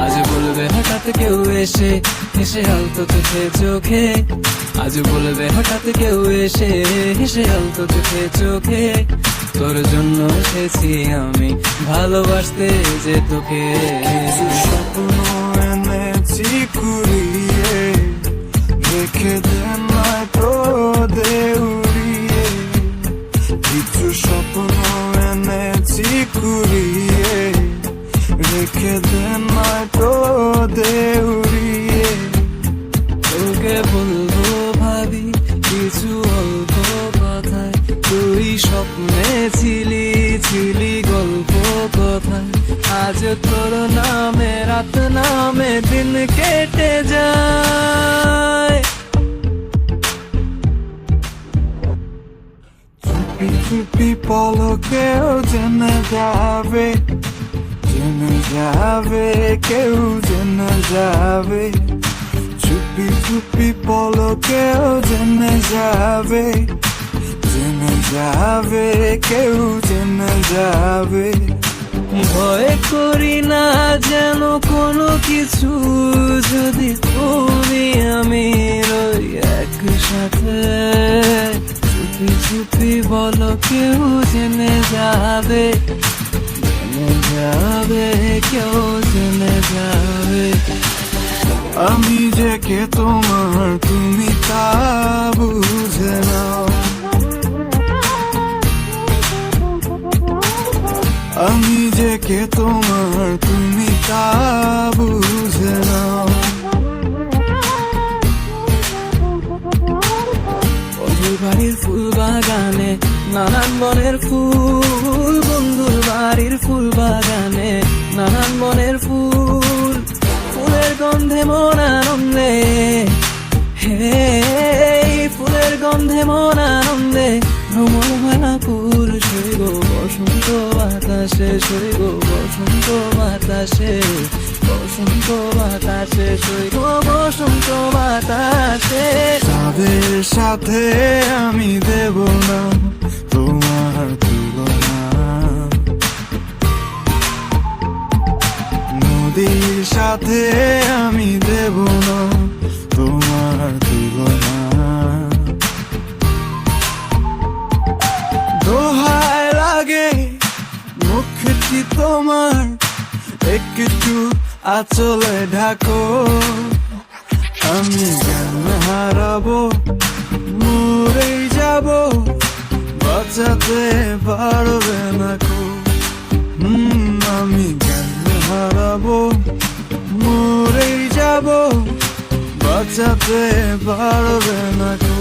আজ বলবে হঠাৎ কেউ এসে হেসে আলতো চোখে চোখে, আজ বলবে হঠাৎ কেউ এসে হেসে আলতো চোখে চোখে, তোর জন্য এসেছি আমি ভালোবাসতে যে তোকে। স্বপ্ন এনেছি কুড়িয়ে, রেখে দে নয়তো দে উড়িয়ে। কিছু স্বপ্ন এনেছি কুড়িয়ে, রেখে দে নয়তো দে উড়িয়ে। তোকে বলবো ভাবি কিছু অল্প কথায়, তুই স্বপ্নে ছিলি ছিলি গল্প কথায়, আজ তোর নামে রাত নামে দিন কেটে যায়। চুপি চুপি পলকেও জেনে যাবে, জেনে যাবে, কেউ জেনে যাবে। চুপি চুপি পলকেও জেনে যাবে, জেনে যাবে, কেউ জেনে যাবে। ভয় করি না যেন কোনো কিছু, যদি তুমি আমি রই একসাথে। চুপি চুপি বলো কেউ জেনে যাবে, জেনে যাবে, কেউ জেনে যাবে। আমি যে কে তোমার তুমি তা বুঝে নাও, আমি যে কে তোমার তুমি তা বুঝে নাও। বন্ধুর বাড়ির ফুল বাগানে নানান বনের ফুল, বন্ধুর বাড়ির ফুল বাগানে নানান বনের ফুল, ফুলের গন্ধে মন আনন্দে, হে ফুলের গন্ধে মন আনন্দে ভ্রমর মালাপুর সইব বসন্ত বাতাসে, সইব বসন্ত বাতাসে, বসন্ত বাতাসে, সইব বসন্ত বাতাসে। তাদের সাথে আমি দেব না তোমার তুলনা, নদীর সাথে আমি দেব না তোমার তুলনা। দোহায় লাগে মুখটি তোমার, একটু আঁচলে ঢাকো। আমি জ্ঞান হারাবো, মরেই যাব, বাঁচাতে পারবে না কো। আমি জ্ঞান হারাবো, মরেই যাব, বাঁচাতে পারবে না কো।